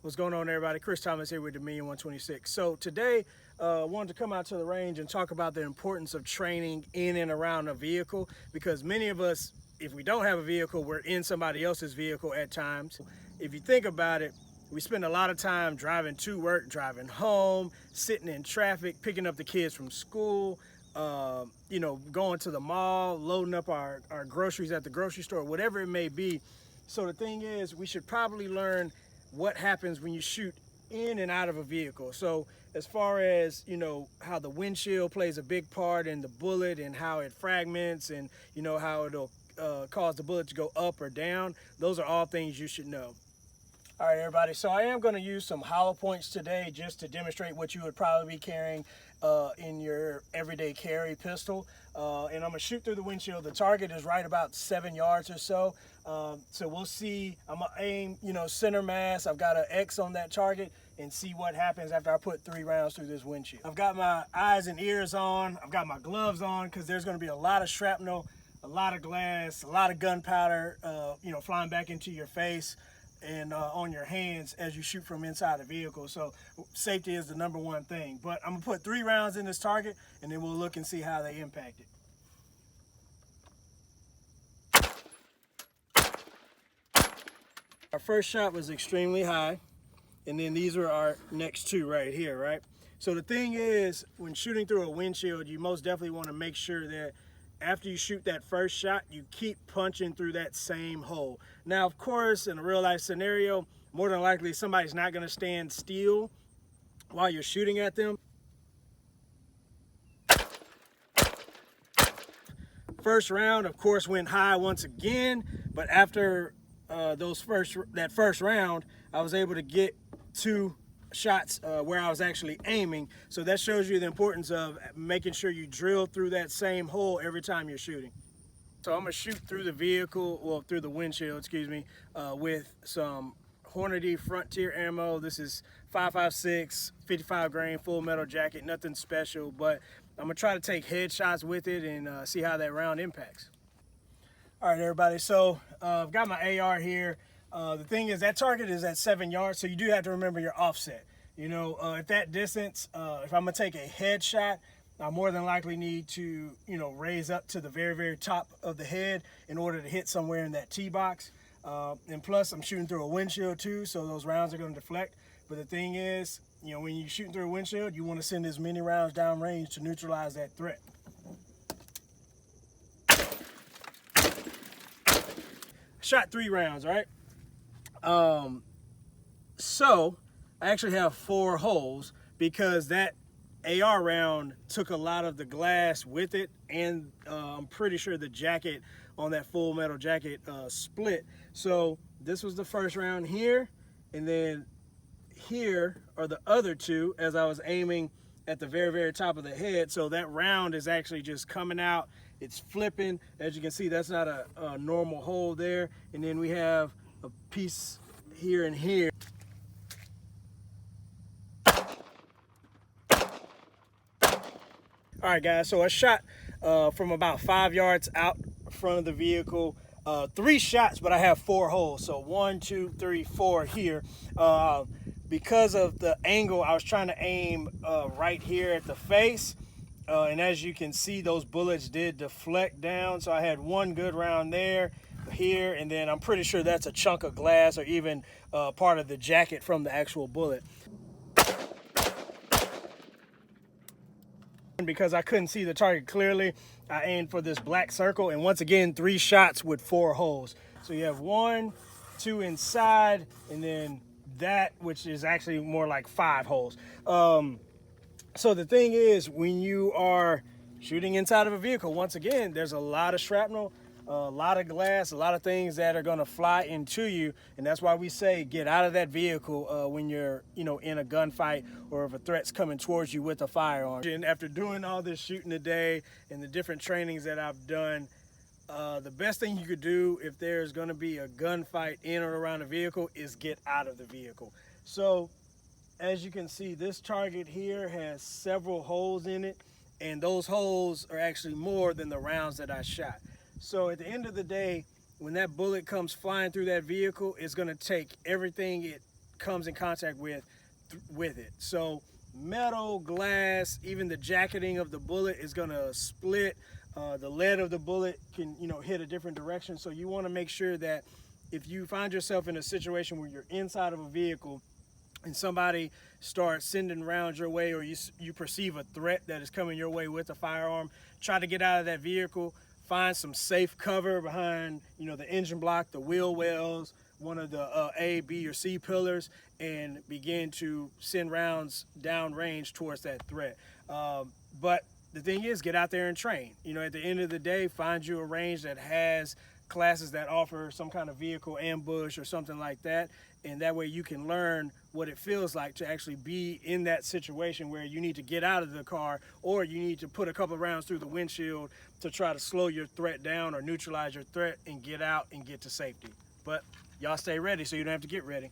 What's going on, everybody? Chris Thomas here with Dominion 126. So today, I wanted to come out to the range and talk about the importance of training in and around a vehicle, because many of us, if we don't have a vehicle, we're in somebody else's vehicle at times. If you think about it, we spend a lot of time driving to work, driving home, sitting in traffic, picking up the kids from school, going to the mall, loading up our groceries at the grocery store, whatever it may be. So the thing is, we should probably learn what happens when you shoot in and out of a vehicle. So as far as, how the windshield plays a big part in the bullet and how it fragments and, how it'll cause the bullet to go up or down, those are all things you should know. All right, everybody, so I am going to use some hollow points today just to demonstrate what you would probably be carrying in your everyday carry pistol. And I'm going to shoot through the windshield. The target is right about 7 yards or so. So we'll see. I'm going to aim, center mass. I've got an X on that target and see what happens after I put 3 rounds through this windshield. I've got my eyes and ears on. I've got my gloves on because there's going to be a lot of shrapnel, a lot of glass, a lot of gunpowder, flying back into your face and on your hands as you shoot from inside the vehicle. So safety is the #1 thing. But I'm gonna put 3 rounds in this target and then we'll look and see how they impact it. Our first shot was extremely high, and then these were our next 2 right here, right? So the thing is, when shooting through a windshield, you most definitely want to make sure that after you shoot that first shot, you keep punching through that same hole. Now, of course, in a real life scenario, more than likely somebody's not going to stand still while you're shooting at them. First round, of course, went high once again, but after that first round, I was able to get 2 shots where I was actually aiming. So that shows you the importance of making sure you drill through that same hole every time you're shooting. So I'm gonna shoot through the vehicle, well, through the windshield, excuse me, with some Hornady Frontier ammo. This is 5.56, 55 grain, full metal jacket, nothing special, but I'm gonna try to take headshots with it and see how that round impacts. All right, everybody, so I've got my AR here. The thing is, that target is at 7 yards, so you do have to remember your offset. At that distance, if I'm gonna take a headshot, I more than likely need to, raise up to the very, very top of the head in order to hit somewhere in that T-box. And plus, I'm shooting through a windshield too, so those rounds are gonna deflect. But the thing is, when you're shooting through a windshield, you wanna send as many rounds downrange to neutralize that threat. Shot 3 rounds, right? So I actually have 4 holes because that AR round took a lot of the glass with it, and I'm pretty sure the jacket on that full metal jacket split. So this was the first round here, and then here are the other 2 as I was aiming at the very, very top of the head. So that round is actually just coming out. It's flipping. As you can see, that's not a normal hole there. And then we have a piece here and here. All right, guys, so I shot from about 5 yards out front of the vehicle. 3 shots, but I have 4 holes. So 1, 2, 3, 4 here. Because of the angle, I was trying to aim right here at the face. And as you can see, those bullets did deflect down. So I had 1 good round there, here, and then I'm pretty sure that's a chunk of glass or even part of the jacket from the actual bullet. Because I couldn't see the target clearly, I aimed for this black circle, and once again, 3 shots with 4 holes. So you have 1, 2 inside, and then that, which is actually more like 5 holes. So the thing is, when you are shooting inside of a vehicle, once again, there's a lot of shrapnel, a lot of glass, a lot of things that are going to fly into you, and that's why we say get out of that vehicle when you're, in a gunfight or if a threat's coming towards you with a firearm. And after doing all this shooting today and the different trainings that I've done, the best thing you could do if there's going to be a gunfight in or around a vehicle is get out of the vehicle. So as you can see, this target here has several holes in it, and those holes are actually more than the rounds that I shot. So at the end of the day, when that bullet comes flying through that vehicle, it's going to take everything it comes in contact with it. So metal, glass, even the jacketing of the bullet is going to split. The lead of the bullet can, hit a different direction. So you want to make sure that if you find yourself in a situation where you're inside of a vehicle and somebody starts sending rounds your way, or you perceive a threat that is coming your way with a firearm, try to get out of that vehicle, find some safe cover behind, the engine block, the wheel wells, one of the A, B, or C pillars, and begin to send rounds downrange towards that threat. But the thing is, get out there and train. At the end of the day, find you a range that has classes that offer some kind of vehicle ambush or something like that, and that way you can learn what it feels like to actually be in that situation where you need to get out of the car, or you need to put a couple of rounds through the windshield to try to slow your threat down or neutralize your threat and get out and get to safety. But y'all stay ready so you don't have to get ready.